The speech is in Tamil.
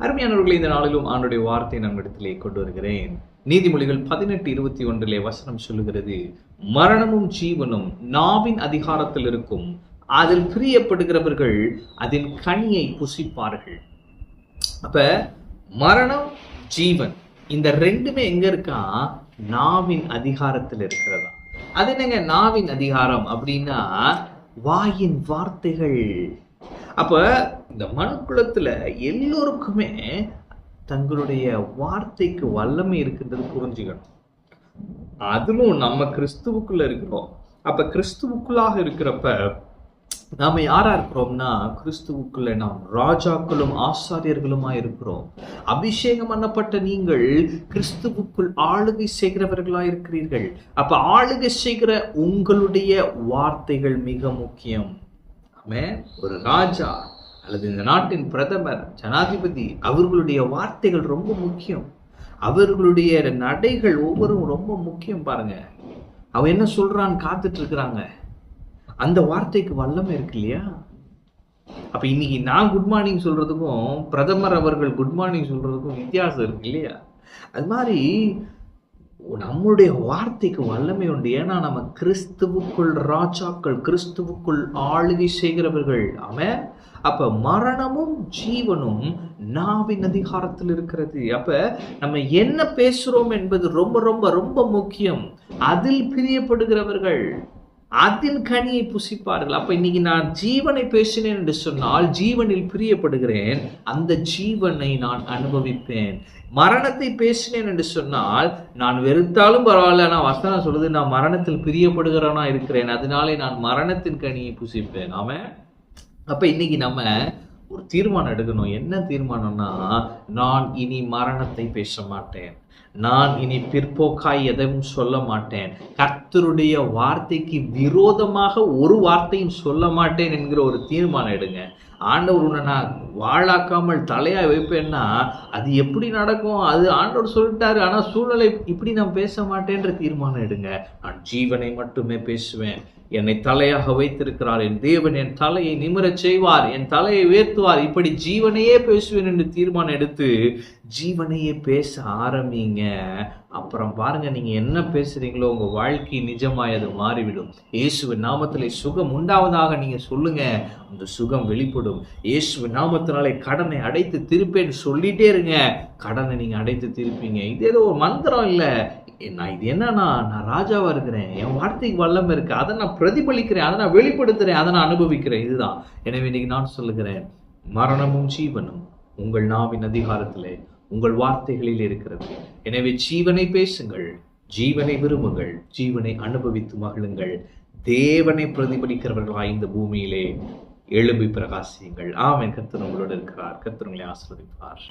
அருமையானவர்களை, இந்த நாளிலும் ஆண்டுடைய வார்த்தை நம்மிடத்திலே கொண்டு வருகிறேன். நீதிமொழிகள் 18:21 வசனம் சொல்லுகிறது, மரணமும் ஜீவனும் நாவின் அதிகாரத்தில் இருக்கும், அதில் பிரியப்படுகிறவர்கள் அதன் கனியை புசிப்பார்கள். அப்ப மரணம், ஜீவன், இந்த ரெண்டுமே எங்க இருக்கா? நாவின் அதிகாரத்தில் இருக்கிறதா. அது என்னங்க நாவின் அதிகாரம் அப்படின்னா? வாயின் வார்த்தைகள். அப்ப இந்த மனுக்குலத்துல எல்லோருக்குமே தங்களுடைய வார்த்தைக்கு வல்லமை இருக்கின்றது புரிஞ்சுக்கணும். அதிலும் நம்ம கிறிஸ்துவுக்குள்ள இருக்கிறோம். அப்ப கிறிஸ்துவுக்குள்ளாக இருக்கிறப்ப நாம யாரா இருக்கிறோம்னா, கிறிஸ்துவுக்குள்ள நாம் ராஜாக்களும் ஆசாரியர்களுமா இருக்கிறோம். அபிஷேகம் பண்ணப்பட்ட நீங்கள் கிறிஸ்துவுக்குள் ஆளுகை செய்கிறவர்களா இருக்கிறீர்கள். அப்ப ஆளுகை செய்கிற உங்களுடைய வார்த்தைகள் மிக முக்கியம். ஒரு ராஜா அல்லது இந்த நாட்டின் பிரதமர், ஜனாதிபதி, அவர்களுடைய வார்த்தைகள் ரொம்ப முக்கியம். அவர்களுடைய நடைகள் ஒவ்வொரும் ரொம்ப முக்கியம். பாருங்க, அவன் என்ன சொல்றான்னு காத்துட்டு இருக்கிறாங்க. அந்த வார்த்தைக்கு வல்லமை இருக்கு இல்லையா? அப்ப இன்னைக்கு நான் குட் மார்னிங் சொல்றதுக்கும் பிரதமர் அவர்கள் குட் மார்னிங் சொல்றதுக்கும் வித்தியாசம் இருக்கு இல்லையா? அது மாதிரி நம்முடைய வார்த்தைக்கு வல்லமை உண்டு. ஏன்னா நம்ம கிறிஸ்துவுக்குள் ராஜாக்கள், கிறிஸ்துவுக்குள் ஆளுகை செய்கிறவர்கள். ஆமென். அப்ப மரணமும் ஜீவனும் நாவின் அதிகாரத்தில் இருக்கிறது. அப்ப நம்ம என்ன பேசுறோம் என்பது ரொம்ப ரொம்ப ரொம்ப முக்கியம். அதில் பிரியப்படுகிறவர்கள் அதன் கனியை புசிப்பார்கள். அப்ப இன்னைக்கு நான் ஜீவனை பேசினேன் என்று சொன்னால் ஜீவனில் பிரியப்படுகிறேன், அந்த ஜீவனை நான் அனுபவிப்பேன். மரணத்தை பேசினேன் என்று சொன்னால் நான் வெறுத்தாலும் பரவாயில்ல, நான் வசனம் சொல்லுது, நான் மரணத்தில் பிரியப்படுகிறவனா இருக்கிறேன், அதனாலே நான் மரணத்தின் கனியை புசிப்பேன். ஆமென். அப்ப இன்னைக்கு நம்ம ஒரு தீர்மானம் எடுக்கணும். என்ன தீர்மானம்னா, நான் இனி மரணத்தை பேச மாட்டேன், நான் இனி பிற்போக்காய் எதையும் சொல்ல மாட்டேன், கர்த்தருடைய வார்த்தைக்கு விரோதமாக ஒரு வார்த்தையும் சொல்ல மாட்டேன் என்கிற ஒரு தீர்மானம் எடுங்க. ஆண்டவர் உன்னை நான் வாழாக்காமல் தலையா வைப்பேன்னா அது எப்படி நடக்கும்? அது ஆண்டவர் சொல்லிட்டாரு, ஆனா சூழ்நிலை இப்படி நான் பேச மாட்டேன்ற தீர்மானம் எடுங்க. நான் ஜீவனை மட்டுமே பேசுவேன். என்னை தலையாக வைத்திருக்கிறார் என் தேவன், என் தலையை நிமிரச் செய்வார், என் தலையை உயர்த்துவார், இப்படி ஜீவனையே பேசுவேன் என்று தீர்மானம் எடுத்து ஜீவனையே பேச ஆரம்பிங்க. அப்புறம் பாருங்க, நீங்க என்ன பேசுறீங்களோ உங்க வாழ்க்கை நிஜமாய் அது மாறிவிடும். இயேசுவின் நாமத்திலே சுகம் உண்டாவதாக நீங்க சொல்லுங்க, அந்த சுகம் வெளிப்படும். இயேசுவின் நாமத்தினாலே கடனை அடைத்து திருப்பேன்னு சொல்லிட்டே இருங்க, கடனை நீங்க அடைத்து திருப்பீங்க. இது ஏதோ ஒரு மந்திரம் இல்லை. நான் இது என்னன்னா, நான் ராஜாவா இருக்கிறேன், என் வார்த்தைக்கு வல்லமை இருக்கு, அதை நான் பிரதிபலிக்கிறேன், அதை நான் வெளிப்படுத்துறேன், அதை நான் அனுபவிக்கிறேன். இதுதான். எனவே இன்னைக்கு நான் சொல்லுகிறேன், மரணமும் ஜீவனும் உங்கள் நாவின் அதிகாரத்திலே, உங்கள் வார்த்தைகளில் இருக்கிறது. எனவே ஜீவனை பேசுங்கள், ஜீவனை விரும்புங்கள், ஜீவனை அனுபவித்து மகிழுங்கள். தேவனை பிரதிபலிக்கிறவர்களாய் இந்த பூமியிலே எழும்பி பிரகாசியுங்கள். ஆமென். கர்த்தர் உங்களோடு இருக்கிறார். கர்த்தர் உங்களை ஆசீர்வதிப்பார்.